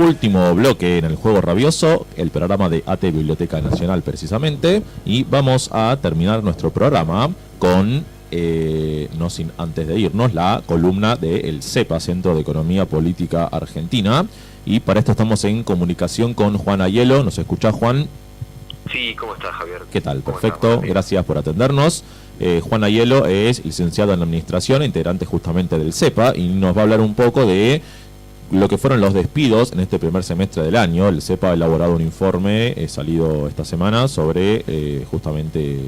último bloque en el Juego Rabioso, el programa de AT Biblioteca Nacional precisamente, y vamos a terminar nuestro programa con, no sin antes de irnos, la columna del CEPA, Centro de Economía Política Argentina, y para esto estamos en comunicación con Juan Aiello. ¿Nos escuchás, Juan? Sí, ¿cómo estás, Javier? ¿Qué tal? Perfecto, gracias por atendernos. Juan Aiello es licenciado en Administración, integrante justamente del CEPA, y nos va a hablar un poco de lo que fueron los despidos en este primer semestre del año. El CEPA ha elaborado un informe salido esta semana sobre justamente,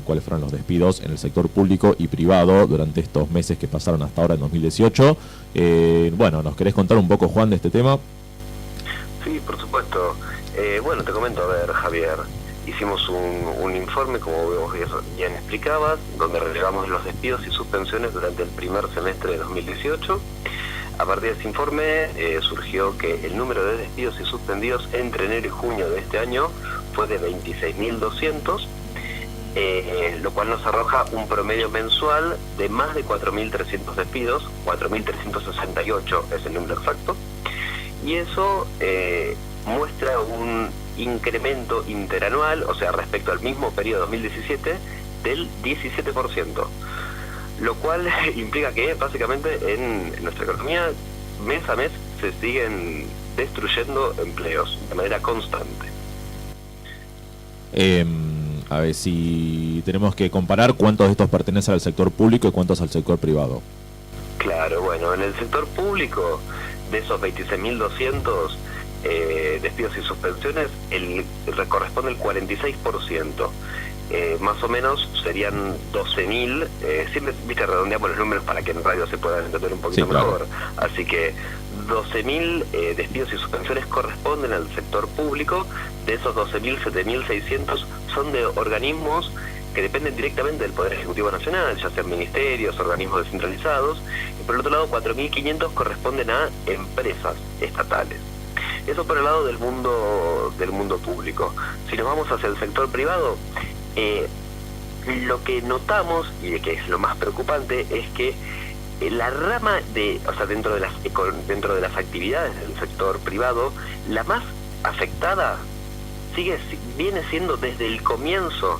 cuáles fueron los despidos en el sector público y privado durante estos meses que pasaron hasta ahora en 2018. ¿Nos querés contar un poco, Juan, de este tema? Sí, por supuesto. Te comento, a ver, Javier, hicimos un informe, como vos bien explicabas, donde relevamos los despidos y suspensiones durante el primer semestre de 2018. A partir de ese informe surgió que el número de despidos y suspendidos entre enero y junio de este año fue de 26.200, lo cual nos arroja un promedio mensual de más de 4.300 despidos, 4.368 es el número exacto, y eso muestra un incremento interanual, o sea, respecto al mismo periodo 2017, del 17%, lo cual implica que básicamente en nuestra economía mes a mes se siguen destruyendo empleos de manera constante. A ver, si tenemos que comparar cuántos de estos pertenecen al sector público y cuántos al sector privado. Claro, en el sector público, de esos 26.200 despidos y suspensiones, corresponde el 46%. Más o menos serían 12.000, siempre redondeamos los números para que en radio se puedan entender un poquito mejor. Así que 12.000 despidos y suspensiones corresponden al sector público. De esos 12.000, 7.600 son de organismos que dependen directamente del Poder Ejecutivo Nacional, ya sean ministerios, organismos descentralizados, y por el otro lado 4.500 corresponden a empresas estatales. Eso por el lado del mundo público. Si nos vamos hacia el sector privado, lo que notamos, y que es lo más preocupante, es que la rama dentro de las actividades del sector privado, la más afectada viene siendo desde el comienzo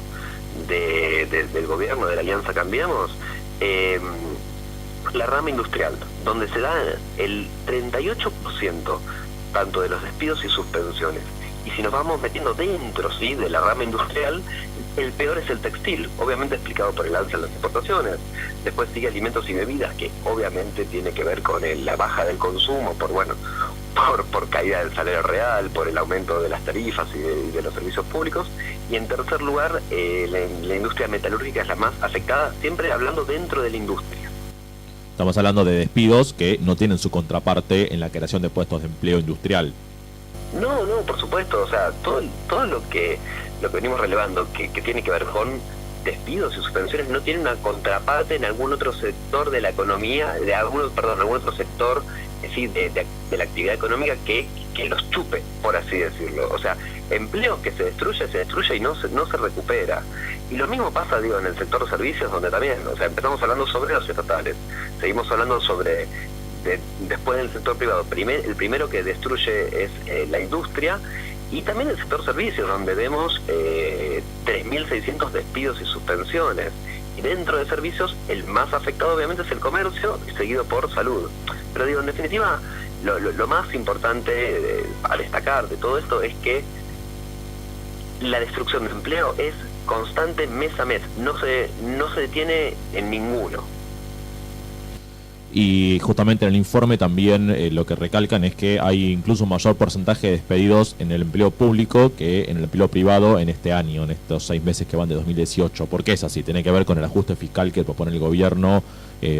del gobierno de la Alianza Cambiemos, la rama industrial, donde se da el 38% tanto de los despidos y suspensiones. Y si nos vamos metiendo dentro de la rama industrial, el peor es el textil, obviamente explicado por el alza en las exportaciones. Después sigue alimentos y bebidas, que obviamente tiene que ver con la baja del consumo, por caída del salario real, por el aumento de las tarifas y de los servicios públicos. Y en tercer lugar, la industria metalúrgica es la más afectada, siempre hablando dentro de la industria. Estamos hablando de despidos que no tienen su contraparte en la creación de puestos de empleo industrial. No, por supuesto, o sea, todo lo que venimos relevando que tiene que ver con despidos y suspensiones no tiene una contraparte en algún otro sector de la economía, algún otro sector de la actividad económica que los chupe, por así decirlo. O sea, empleo que se destruye y no se recupera. Y lo mismo pasa, en el sector de servicios, donde también, empezamos hablando sobre los estatales, seguimos hablando sobre después del sector privado. El primero que destruye es la industria, y también el sector servicios, donde vemos 3.600 despidos y suspensiones. Y dentro de servicios, el más afectado obviamente es el comercio, seguido por salud. Pero en definitiva, lo más importante a destacar de todo esto es que la destrucción de empleo es constante mes a mes, no se detiene en ninguno. Y justamente en el informe también lo que recalcan es que hay incluso un mayor porcentaje de despedidos en el empleo público que en el empleo privado en este año, en estos 6 meses que van de 2018. ¿Por qué es así? ¿Tiene que ver con el ajuste fiscal que propone el gobierno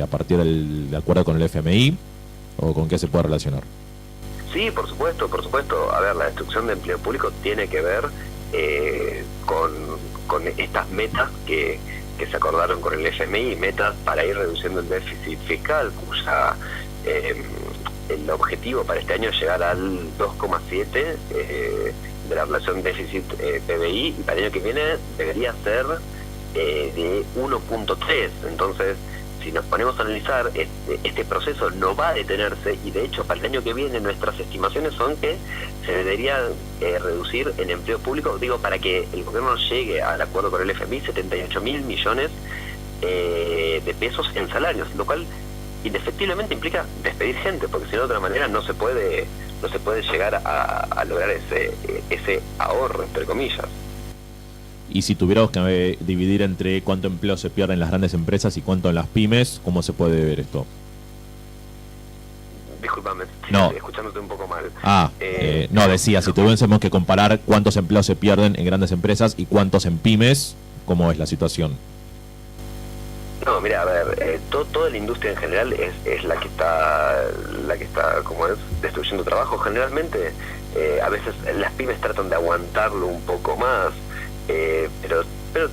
a partir del acuerdo con el FMI? ¿O con qué se puede relacionar? Sí, por supuesto. A ver, la destrucción de empleo público tiene que ver con estas metas que se acordaron con el FMI, metas para ir reduciendo el déficit fiscal, cuya el objetivo para este año es llegar al 2,7 de la relación déficit-PBI, y para el año que viene debería ser de 1,3. Entonces, si nos ponemos a analizar, este proceso no va a detenerse, y de hecho para el año que viene nuestras estimaciones son que se debería reducir el empleo público, digo, para que el gobierno llegue al acuerdo con el FMI, 78.000 millones de pesos en salarios, lo cual indefectiblemente implica despedir gente, porque si no de otra manera no se puede llegar a lograr ese ahorro, entre comillas. Y si tuviéramos que dividir entre cuánto empleo se pierde en las grandes empresas y cuánto en las pymes, ¿cómo se puede ver esto? Disculpame, no. Escuchándote un poco mal. No, decía, si tuviésemos que comparar cuántos empleos se pierden en grandes empresas y cuántos en pymes, ¿cómo es la situación? No, mira, a ver, toda la industria en general es la que está, como es, destruyendo trabajo. Generalmente, a veces las pymes tratan de aguantarlo un poco más, pero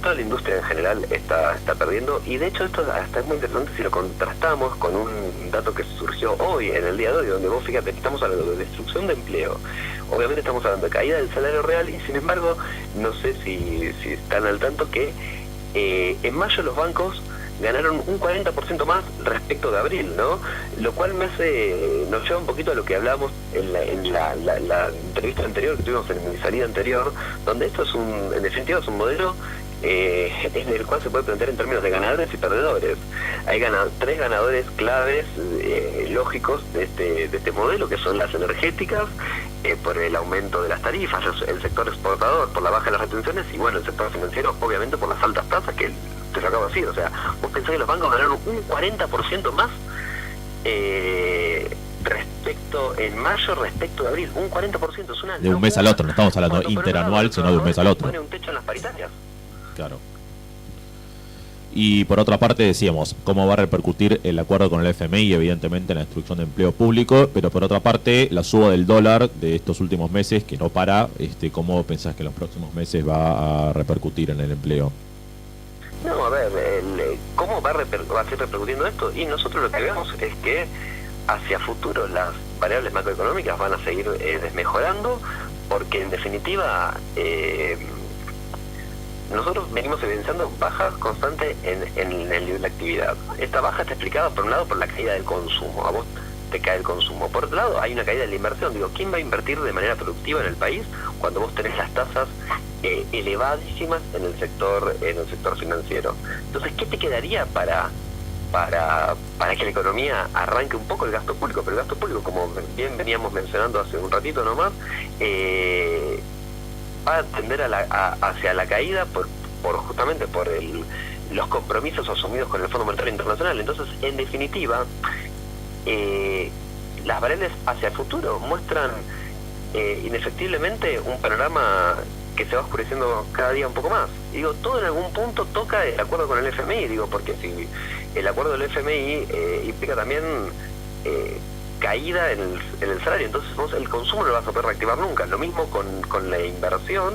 toda la industria en general está perdiendo, y de hecho esto hasta es muy interesante si lo contrastamos con un dato que surgió hoy, en el día de hoy, donde vos fíjate, estamos hablando de destrucción de empleo, obviamente estamos hablando de caída del salario real, y sin embargo, no sé si están al tanto que en mayo los bancos ganaron un 40% más respecto de abril, ¿no? Lo cual nos lleva un poquito a lo que hablamos en la entrevista anterior que tuvimos en mi salida anterior, donde esto en definitiva es un modelo en el cual se puede plantear en términos de ganadores y perdedores. Hay tres ganadores claves lógicos de este modelo, que son las energéticas, por el aumento de las tarifas, el sector exportador por la baja de las retenciones, y bueno, el sector financiero obviamente por las altas tasas, que te lo acabo de decir. O sea, vos pensás que los bancos ganaron un 40% más en mayo respecto de abril, un 40%, es una de un mes al otro, no estamos hablando interanual, sino de un mes al otro. Pone un techo en las paritarias. Claro. Y por otra parte decíamos, ¿cómo va a repercutir el acuerdo con el FMI? Evidentemente en la destrucción de empleo público, pero por otra parte, la suba del dólar de estos últimos meses, que no para, ¿cómo pensás que en los próximos meses va a repercutir en el empleo? No, a ver, ¿cómo va a seguir repercutiendo esto? Y nosotros lo que vemos es que hacia futuro las variables macroeconómicas van a seguir desmejorando, porque en definitiva nosotros venimos evidenciando bajas constantes en el nivel de actividad. Esta baja está explicada por un lado por la caída del consumo, a vos te cae el consumo. Por otro lado hay una caída de la inversión. Digo, ¿quién va a invertir de manera productiva en el país cuando vos tenés las tasas elevadísimas en el sector financiero? Entonces, ¿qué te quedaría para que la economía arranque un poco? El gasto público, pero el gasto público, como bien veníamos mencionando hace un ratito nomás, va a tender hacia la caída justamente por los compromisos asumidos con el Fondo Monetario Internacional. Entonces, en definitiva, las variables hacia el futuro muestran indefectiblemente un panorama que se va oscureciendo cada día un poco más. Y digo, todo en algún punto toca el acuerdo con el FMI, digo, porque si el acuerdo del FMI implica también caída en el salario, entonces vos el consumo no lo vas a poder reactivar nunca. Lo mismo con la inversión,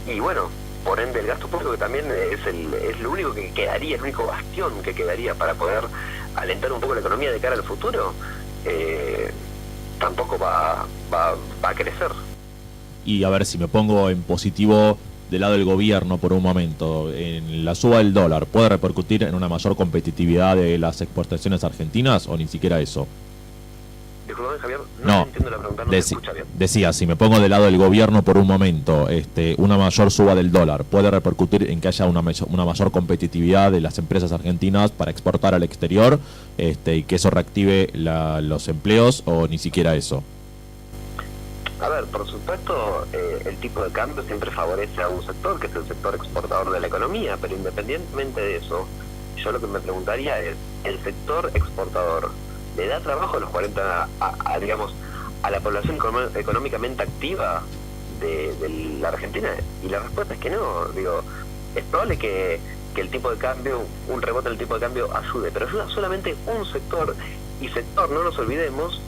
y bueno, por ende el gasto público, que también es lo único que quedaría, el único bastión que quedaría para poder alentar un poco la economía de cara al futuro, tampoco va a crecer. Y a ver, si me pongo en positivo del lado del gobierno por un momento, en la suba del dólar, ¿puede repercutir en una mayor competitividad de las exportaciones argentinas o ni siquiera eso? Disculpame, Javier, no entiendo la pregunta, no se escucha bien. Decía, si me pongo del lado del gobierno por un momento, una mayor suba del dólar, ¿puede repercutir en que haya una mayor competitividad de las empresas argentinas para exportar al exterior, y que eso reactive los empleos, o ni siquiera eso? A ver, por supuesto, el tipo de cambio siempre favorece a un sector, que es el sector exportador de la economía, pero independientemente de eso, yo lo que me preguntaría es, ¿el sector exportador le da trabajo a los 40, digamos, a la población económicamente activa de la Argentina? Y la respuesta es que no. Digo, es probable que el tipo de cambio, un rebote del tipo de cambio ayude, pero ayuda solamente un sector, y sector, no nos olvidemos,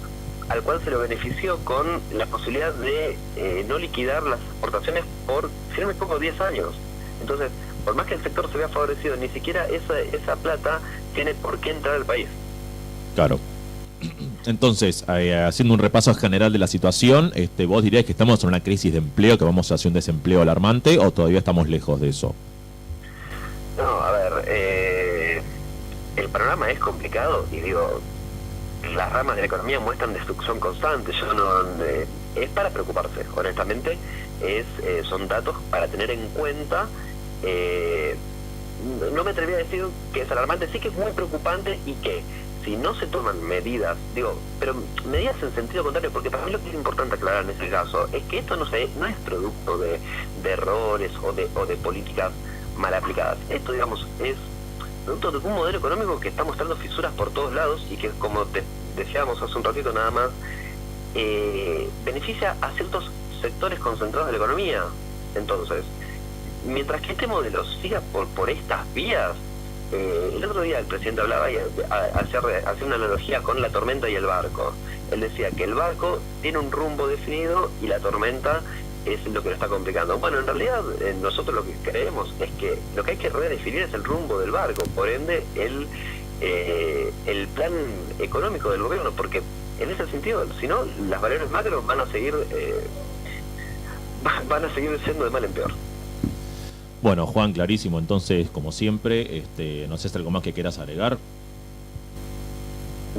al cual se lo benefició con la posibilidad de no liquidar las exportaciones por, si no me equivoco, 10 años. Entonces, por más que el sector se vea favorecido, ni siquiera esa plata tiene por qué entrar al país. Claro. Entonces, haciendo un repaso general de la situación, ¿vos dirías que estamos en una crisis de empleo, que vamos hacia un desempleo alarmante, o todavía estamos lejos de eso? No, a ver, el panorama es complicado y digo, las ramas de la economía muestran destrucción constante. Yo no, es para preocuparse, honestamente, son datos para tener en cuenta. No me atreví a decir que es alarmante, sí que es muy preocupante y que si no se toman medidas, pero medidas en sentido contrario, porque para mí lo que es importante aclarar en este caso es que esto no es producto de errores o de políticas mal aplicadas. Esto, digamos, es producto de un modelo económico que está mostrando fisuras por todos lados y que, como te decíamos hace un ratito nada más, beneficia a ciertos sectores concentrados de la economía. Entonces, mientras que este modelo siga por estas vías, el otro día el presidente hablaba y hacía una analogía con la tormenta y el barco. Él decía que el barco tiene un rumbo definido y la tormenta es lo que lo está complicando. Bueno, en realidad nosotros lo que creemos es que lo que hay que redefinir es el rumbo del barco, por ende el plan económico del gobierno, porque en ese sentido, si no, las variables macro van a seguir siendo de mal en peor. Bueno, Juan, clarísimo. Entonces, como siempre, no sé si hay algo más que quieras agregar.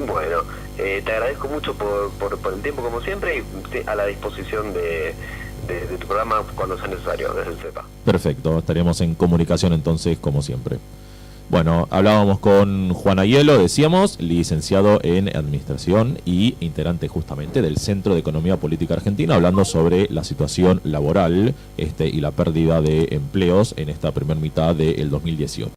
Bueno, te agradezco mucho por el tiempo, como siempre, y a la disposición de tu programa cuando sea necesario, desde el CEPA. Perfecto, estaremos en comunicación entonces, como siempre. Bueno, hablábamos con Juan Aiello, decíamos, licenciado en Administración y integrante justamente del Centro de Economía Política Argentina, hablando sobre la situación laboral y la pérdida de empleos en esta primera mitad del 2018.